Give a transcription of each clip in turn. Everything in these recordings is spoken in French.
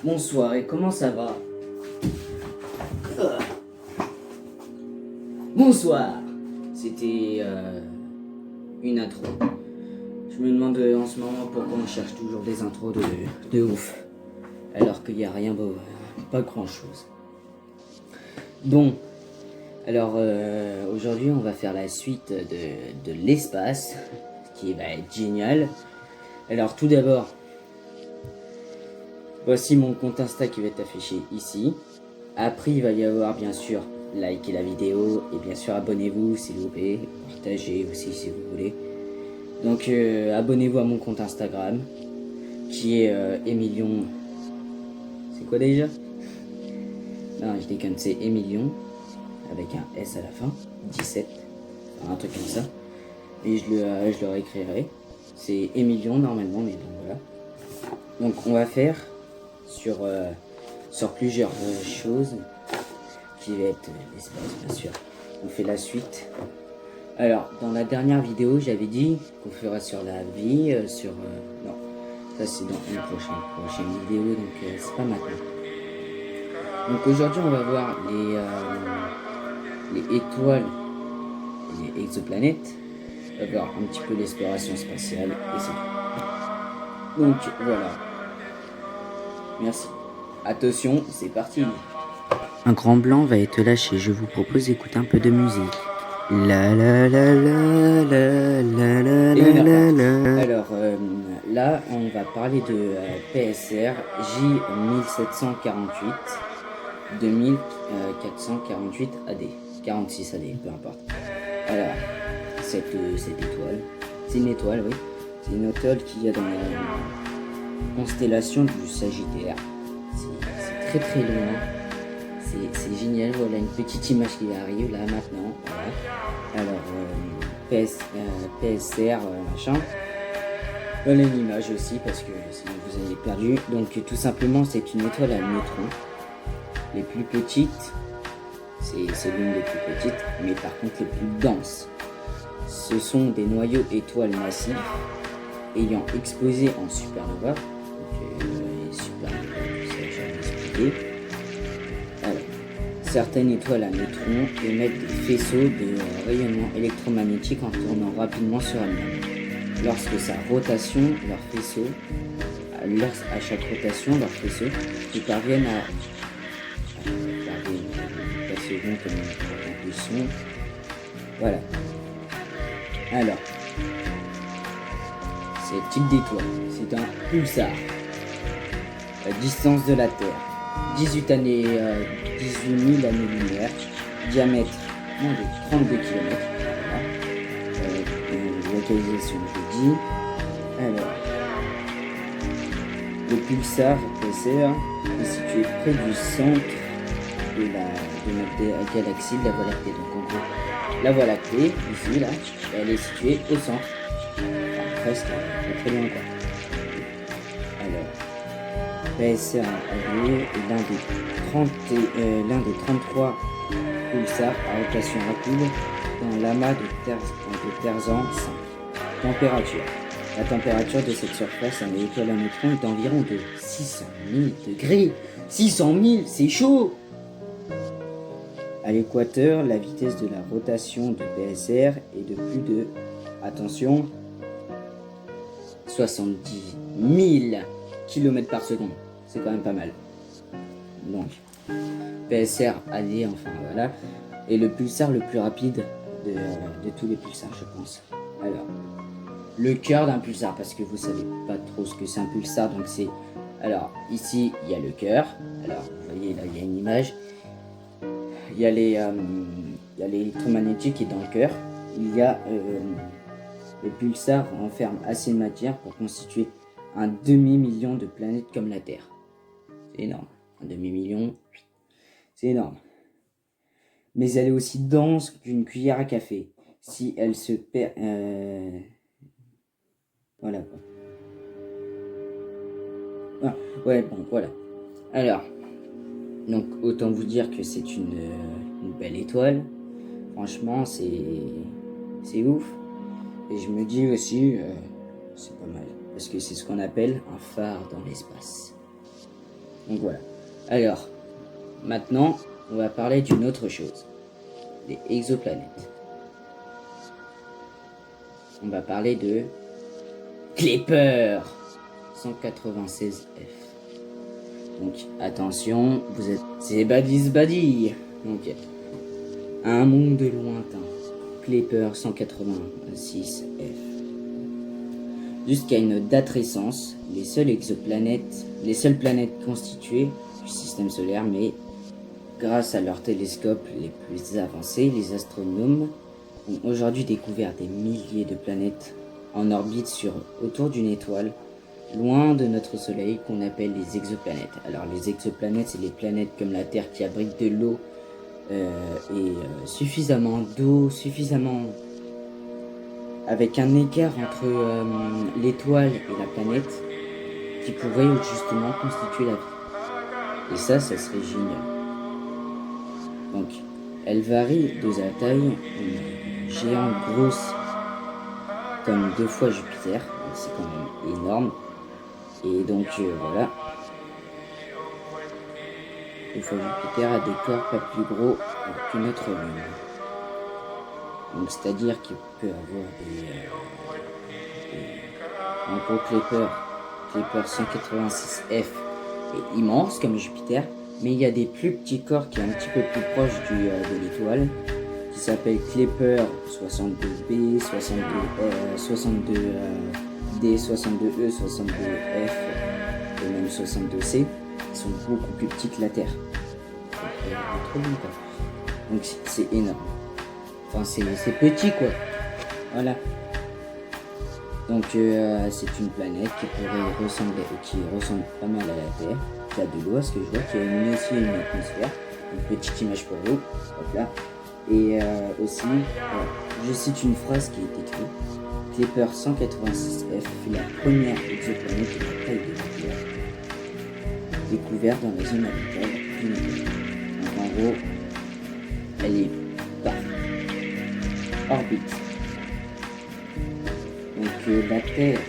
Bonsoir, et comment ça va? Bonsoir. C'était une intro. Je me demande en ce moment pourquoi on cherche toujours des intros de ouf. Alors qu'il n'y a rien, pas grand chose. Bon, alors aujourd'hui on va faire la suite de l'espace, qui va être génial. Alors tout d'abord, voici mon compte Insta qui va être affiché ici. Après il va y avoir bien sûr likez la vidéo et bien sûr abonnez-vous s'il vous plaît, partagez aussi si vous voulez. Donc abonnez-vous à mon compte Instagram qui est Emilion. C'est quoi déjà? Non, je déconne, c'est Emilion avec un S à la fin, 17, un truc comme ça. Et je le réécrirai. C'est Emilion normalement, mais donc voilà. Donc on va faire sur plusieurs choses qui va être l'espace bien sûr. On fait la suite. Alors dans la dernière vidéo j'avais dit qu'on fera sur la vie, non, ça c'est dans une prochaine vidéo, donc c'est pas maintenant. Donc aujourd'hui on va voir les étoiles et les exoplanètes. On va voir un petit peu l'exploration spatiale et c'est tout. Donc voilà. Merci. Attention, c'est parti. Un grand blanc va être lâché. Je vous propose d'écouter un peu de musique. La la la la la la la la la la. Alors là, on va parler de PSR J1748 2448 AD, 46 AD, peu importe. Alors, cette étoile, c'est une étoile, oui. C'est une étoile qu'il y a dans la constellation du Sagittaire. C'est très loin. C'est génial. Voilà une petite image qui arrive là maintenant. Voilà. Alors, PSR, machin. Voilà une image aussi parce que sinon vous avez perdu. Donc, tout simplement, c'est une étoile à neutrons. Les plus petites, c'est l'une des plus petites, mais par contre les plus denses. Ce sont des noyaux étoiles massifs ayant explosé en supernova. Donc, les supernovas, ça j'ai expliqué. Alors, certaines étoiles à neutrons émettent des faisceaux de rayonnement électromagnétique en tournant rapidement sur elles-mêmes. Lorsque sa rotation, leurs faisceaux, à chaque rotation, leurs faisceaux, ils parviennent à passer rond comme une impulsion. Voilà. Alors, ce type d'étoile, c'est un pulsar. La distance de la Terre, 18 000 années-lumière, diamètre moins de 32 km. Voilà. Localisation, je dis. Alors, le pulsar PSR est situé près du centre de notre galaxie, de la Voie lactée. Donc en gros, la Voie lactée, ici, là, elle est située au centre. Enfin, presque, pas très loin quoi. Alors, PSR AD est l'un des 33 pulsars à rotation rapide dans l'amas de Tarzan 5. Température. La température de cette surface à l'étoile à neutrons est environ de 600 000 degrés. 600 000, c'est chaud! À l'équateur, la vitesse de la rotation de PSR est de plus de, attention, 70 000 km par seconde. C'est quand même pas mal. Donc, PSR AD, enfin voilà, est le pulsar le plus rapide de tous les pulsars, je pense. Alors, le cœur d'un pulsar, parce que vous savez pas trop ce que c'est un pulsar, donc c'est... Alors, ici, il y a le cœur. Alors, vous voyez, là, il y a une image. Il y a l'électromagnétique qui est dans le cœur. Il y a le pulsar renferme assez de matière pour constituer un demi-million de planètes comme la Terre. C'est énorme. Un demi-million, c'est énorme. Mais elle est aussi dense qu'une cuillère à café. Si elle se perd... Voilà quoi. Ah, ouais, bon, voilà. Alors... Donc autant vous dire que c'est une belle étoile. Franchement c'est ouf. Et je me dis aussi c'est pas mal. Parce que c'est ce qu'on appelle un phare dans l'espace. Donc voilà. Alors, maintenant, on va parler d'une autre chose. Les exoplanètes. On va parler de Kepler 196F. Donc attention, c'est Badis. Donc un monde lointain. Kepler 186F. Jusqu'à une date récente, les seules planètes constituées du système solaire, mais grâce à leurs télescopes les plus avancés, les astronomes ont aujourd'hui découvert des milliers de planètes en orbite autour d'une étoile, loin de notre Soleil, qu'on appelle les exoplanètes. Alors les exoplanètes, c'est les planètes comme la Terre qui abritent de l'eau suffisamment d'eau, avec un écart entre l'étoile et la planète qui pourrait justement constituer la vie. Et ça serait génial. Donc, elle varie de sa taille, une géante grosse comme 2 fois Jupiter, c'est quand même énorme. Et donc voilà. 2 fois Jupiter a des corps pas plus gros que notre Lune. Donc c'est-à-dire qu'il peut avoir en gros Kepler 186F est immense comme Jupiter, mais il y a des plus petits corps qui sont un petit peu plus proches de l'étoile, qui s'appellent Kepler 62b, 62d, 62e, 62f et même 62c, qui sont beaucoup plus petits que la Terre. Donc c'est énorme. Enfin c'est petit quoi. Voilà. Donc c'est une planète qui ressemble pas mal à la Terre, qui a de l'eau, à ce que je vois, qui a aussi une atmosphère. Une petite image pour vous. Hop là. Et aussi, je cite une phrase qui est écrite. Kepler 186F fut la première exoplanète de la taille de la Terre découverte dans la zone habitable du univers. Donc en gros, elle est par orbite. Donc la Terre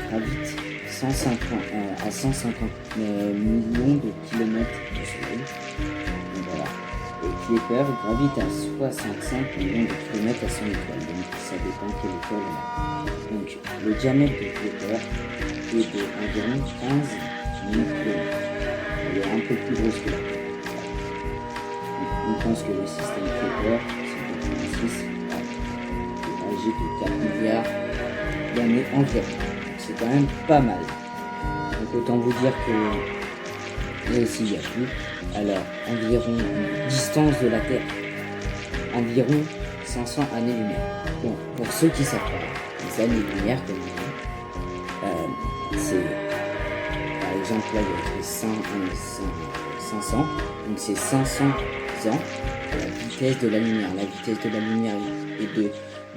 gravite à 150 millions de kilomètres du Soleil. Donc voilà. Et Kepler gravite à 65 millions de kilomètres à son étoile. Donc ça dépend quelle étoile on a. Donc le diamètre de Kepler est d'environ 15 000 km. Elle est un peu plus grosse que la Terre. On pense que le système Kepler, c'est 6, est âgé de 4 milliards d'années environ. C'est quand même pas mal. Donc autant vous dire que là aussi il y a plus. Alors environ une distance de la Terre, environ 500 années-lumière. Bon, pour ceux qui savent pas, les années-lumière comme on dit, c'est par exemple là il y a écrit 500, donc c'est 500 ans à la vitesse de la lumière. La vitesse de la lumière est de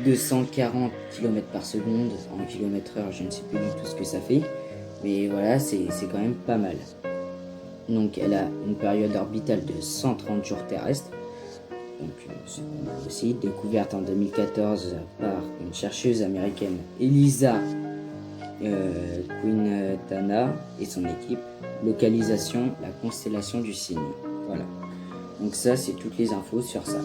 240 km par seconde, en km/h, je ne sais plus du tout ce que ça fait, mais voilà, c'est quand même pas mal. Donc elle a une période orbitale de 130 jours terrestres, donc c'est pas mal aussi, découverte en 2014 par une chercheuse américaine, Elisa Quintana et son équipe. Localisation, la constellation du Cygne. Voilà. Donc ça, c'est toutes les infos sur ça.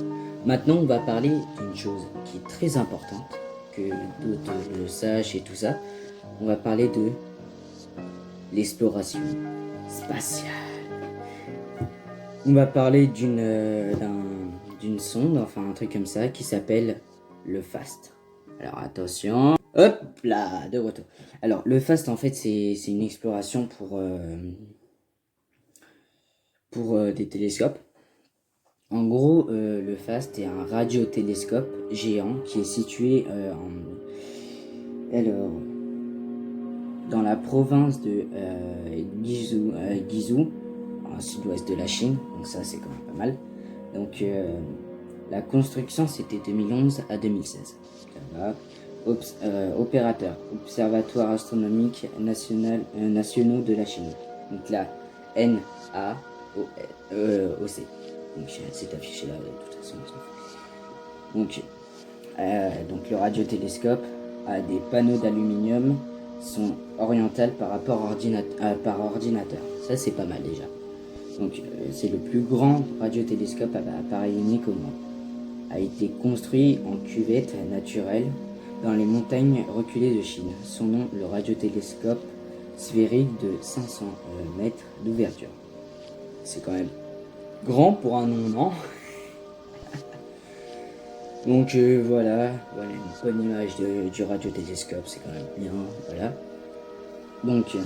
Maintenant, on va parler d'une chose qui est très importante, que d'autres le sachent et tout ça. On va parler de l'exploration spatiale. On va parler d'une sonde, enfin un truc comme ça, qui s'appelle le FAST. Alors attention, hop là, de retour. Alors le FAST, en fait, c'est une exploration pour des télescopes. En gros, le FAST est un radiotélescope géant qui est situé dans la province de Guizhou, au sud-ouest de la Chine. Donc ça, c'est quand même pas mal. Donc la construction, c'était 2011 à 2016. Opérateur, Observatoire astronomique nationaux de la Chine. Donc là, NAOC. Donc c'est affiché là de toute façon. Donc le radiotélescope a des panneaux d'aluminium sont orientales par rapport par ordinateur. Ça, c'est pas mal déjà. Donc, c'est le plus grand radiotélescope à appareil unique au monde. A été construit en cuvette naturelle dans les montagnes reculées de Chine. Son nom, le radiotélescope sphérique de 500 mètres d'ouverture. C'est quand même grand pour un nom, non? Donc voilà une bonne image du radiotélescope, c'est quand même bien, voilà. Donc,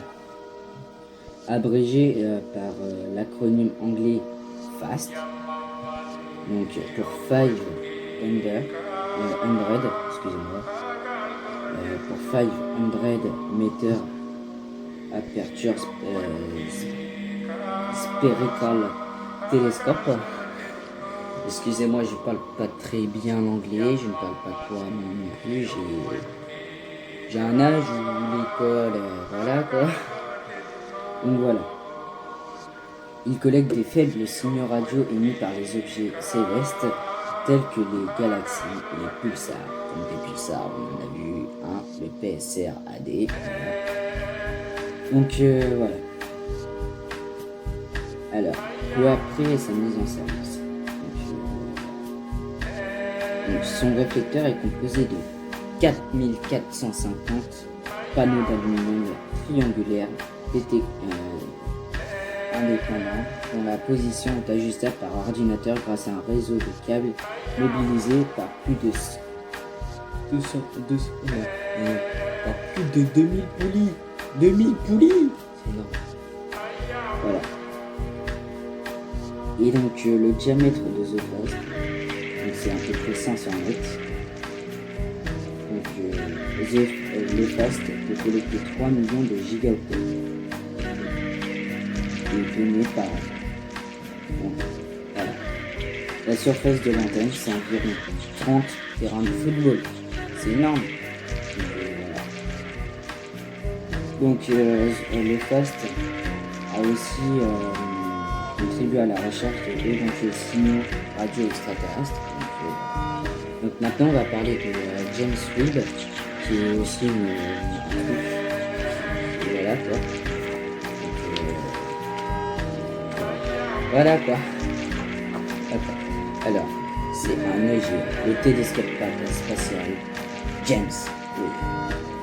abrégé par l'acronyme anglais FAST, donc pour 500, excusez-moi, pour 500 meter aperture spherical telescope. Excusez-moi, je parle pas très bien l'anglais, je ne parle pas couramment non plus, j'ai un âge où l'école, voilà quoi. Donc voilà. Il collecte des faibles signaux radio émis par les objets célestes, tels que les galaxies, les pulsars. Donc des pulsars, on en a vu un, le PSR-AD. Donc voilà. Alors, peu après sa mise en service. Donc, son réflecteur est composé de 4450 panneaux d'aluminium triangulaires indépendants dont la position est ajustable par ordinateur grâce à un réseau de câbles mobilisés par plus de 2000 poulies. 2000 poulies, c'est énorme. Voilà. Et donc le diamètre de The Fast, c'est à peu près 500 mètres. Donc le Fast peut collecter 3 millions de gigaoctets de données par an. Donc, voilà. La surface de l'antenne, c'est environ 30 terrains de football. C'est énorme. Donc le FAST a aussi contribué à la recherche d'éventuels signaux radio extraterrestres. Donc maintenant on va parler de James Webb, qui est aussi un truc. Voilà quoi. Voilà quoi. Alors, c'est un œil géant, le télescope spatial James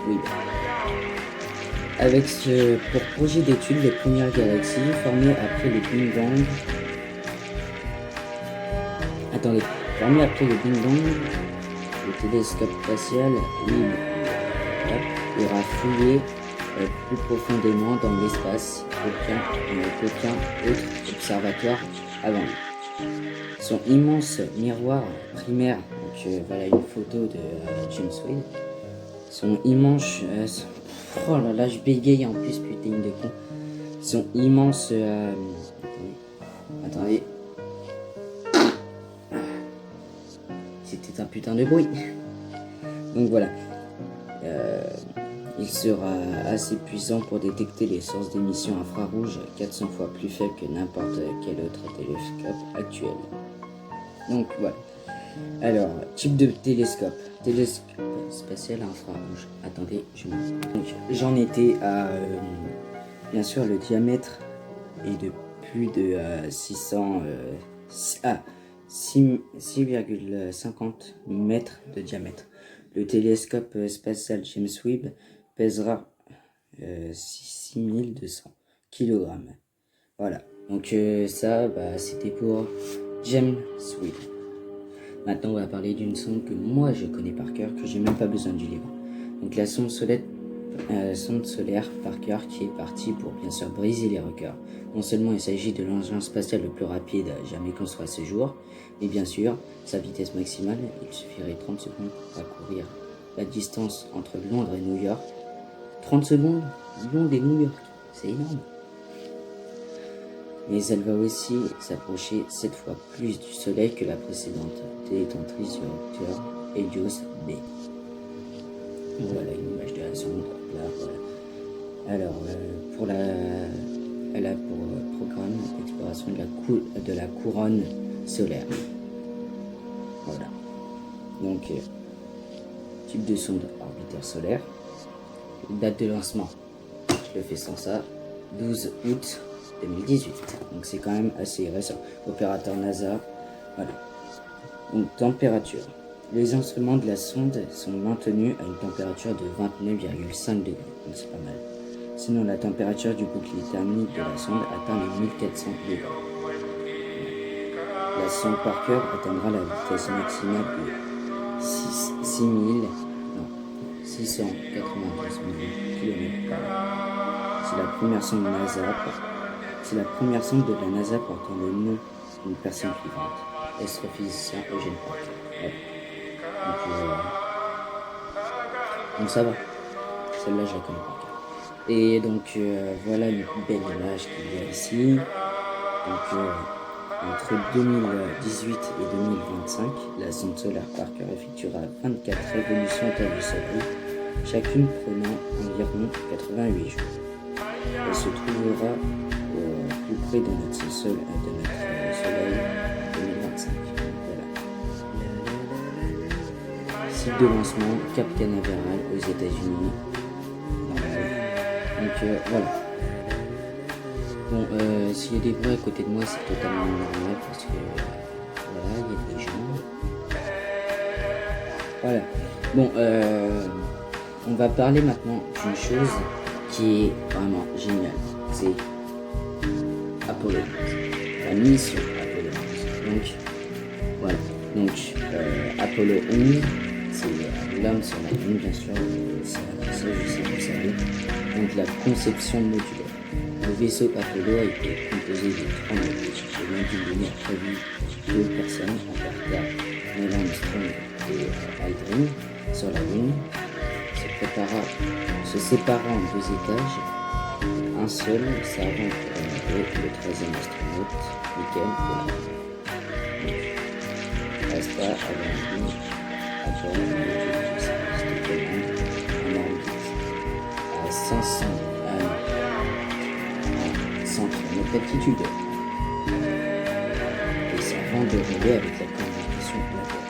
Webb. Avec pour projet d'étude les premières galaxies formées après le Big Bang. Formées après le Big Bang, le télescope spatial ira fouiller plus profondément dans l'espace qu'aucun autre observatoire avant lui. Son immense miroir primaire, donc voilà une photo de James Webb. Son immense oh là là, je bégaye en plus, putain de con. Son immense attendez. C'était un putain de bruit. Donc voilà. Il sera assez puissant pour détecter les sources d'émissions infrarouges 400 fois plus faibles que n'importe quel autre télescope actuel. Donc voilà. Alors, type de télescope. Télescope spatial infrarouge. Attendez, j'en étais à... bien sûr, le diamètre est de plus de 6,50 mètres de diamètre. Le télescope spatial James Webb pèsera 6200 kg. Voilà. Donc ça, c'était pour James Webb. Maintenant, on va parler d'une sonde que moi je connais par cœur, que j'ai même pas besoin du livre. Donc la sonde solaire Parker, qui est partie pour bien sûr briser les records. Non seulement il s'agit de l'engin spatial le plus rapide jamais construit à ce jour, mais bien sûr, sa vitesse maximale, il suffirait 30 secondes pour parcourir la distance entre Londres et New York. 30 secondes, Londres et New York, c'est énorme. Mais elle va aussi s'approcher 7 fois plus du Soleil que la précédente détentrice du réacteur Helios B. Voilà une image de la sonde. Là, voilà. Alors, elle a pour programme l'exploration de la couronne solaire. Voilà. Donc, type de sonde orbitaire solaire. date de lancement, je le fais sans ça, 12 août 2018, donc c'est quand même assez récent. Opérateur NASA, voilà. Donc température. Les instruments de la sonde sont maintenus à une température de 29,5 degrés, donc c'est pas mal. Sinon la température du bouclier thermique de la sonde atteint les 1400 degrés. La sonde Parker atteindra la vitesse maximale de 690 000 km/h. C'est la première sonde NASA. C'est la première sonde de la NASA portant le nom d'une personne vivante, astrophysicien Eugene Parker. Ouais. Donc ça va. Celle-là, je la connais par cœur. Et donc voilà une belle image qu'il y a ici. Donc entre 2018 et 2025, la sonde solaire Parker effectuera 24 révolutions autour du Soleil, chacune prenant environ 88 jours. Elle se trouvera au plus près de notre Soleil en 2025. Voilà. Site de lancement, Cap Canaveral aux États-Unis. Donc voilà. Bon, s'il y a des bruits à côté de moi, c'est totalement normal parce que voilà, il y a des gens. Voilà. Bon, on va parler maintenant d'une chose qui est vraiment géniale. C'est Apollo 11. La mission Apollo 11. Donc, voilà. Donc, Apollo 11, c'est l'homme sur la Lune, bien sûr. Ça, je sais que vous savez. Donc, la conception modulaire. Le vaisseau Apollo a été composé de 3 modules. Le lundi lunaire prévu 2 personnes emportèrent Neil Armstrong et Aldrin sur la Lune, se séparant en 2 étages. Un seul servant pour honorer le 3e astronaute, Michael Collins. Resta avant lui à bord du module du service de commande en orbite à 500 centre notre altitude et servant de relais avec la communication planétaire.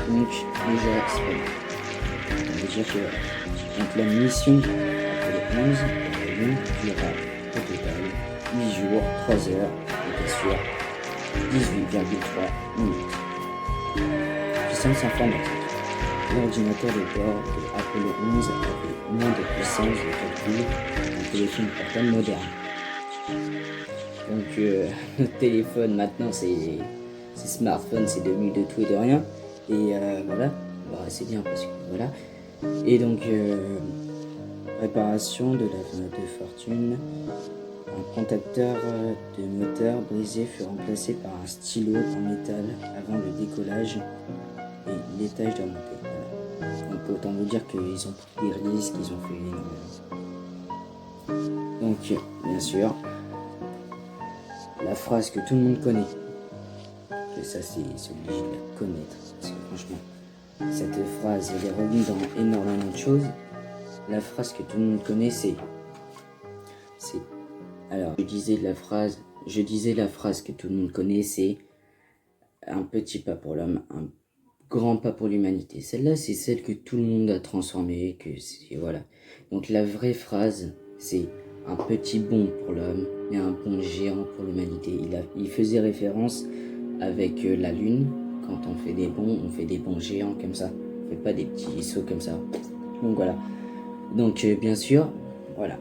Donc déjà c'est pas mal. On veut dire que donc la mission Apollo 11 de la Lune durera au total 8 jours, 3 heures et bien sûr 18,3 minutes. Puissance informatique. L'ordinateur de bord de Apollo 11 avait moins de puissance de calcul qu'un téléphone portable moderne. Donc notre téléphone maintenant c'est smartphone, c'est devenu de tout et de rien. Et voilà, bah, c'est bien parce que voilà. Et donc réparation de la de fortune. Un contacteur de moteur brisé fut remplacé par un stylo en métal avant le décollage et l'étage de remontée. Voilà. Donc autant vous dire qu'ils ont pris des risques, ils ont fait énormément. Donc bien sûr, la phrase que tout le monde connaît, que ça c'est obligé de la connaître, parce que franchement, cette phrase elle est revenue dans énormément de choses. La phrase que tout le monde connaît c'est alors je disais la phrase que tout le monde connaît, c'est un petit pas pour l'homme, un grand pas pour l'humanité. Celle-là c'est celle que tout le monde a transformée, que c'est voilà. Donc la vraie phrase c'est un petit bond pour l'homme et un bond géant pour l'humanité. Il faisait référence avec la Lune. Quand on fait des bonds géants comme ça. On fait pas des petits sauts comme ça. Donc voilà. Donc bien sûr, voilà.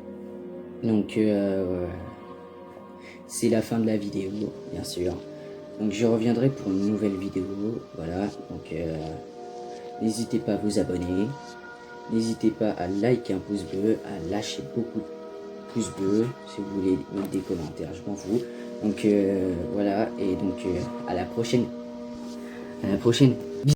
Donc c'est la fin de la vidéo, bien sûr. Donc je reviendrai pour une nouvelle vidéo. Voilà. Donc n'hésitez pas à vous abonner. N'hésitez pas à liker un pouce bleu, à lâcher beaucoup de pouces bleus si vous voulez mettre des commentaires, je m'en fous. Donc voilà, et donc à la prochaine. À la prochaine.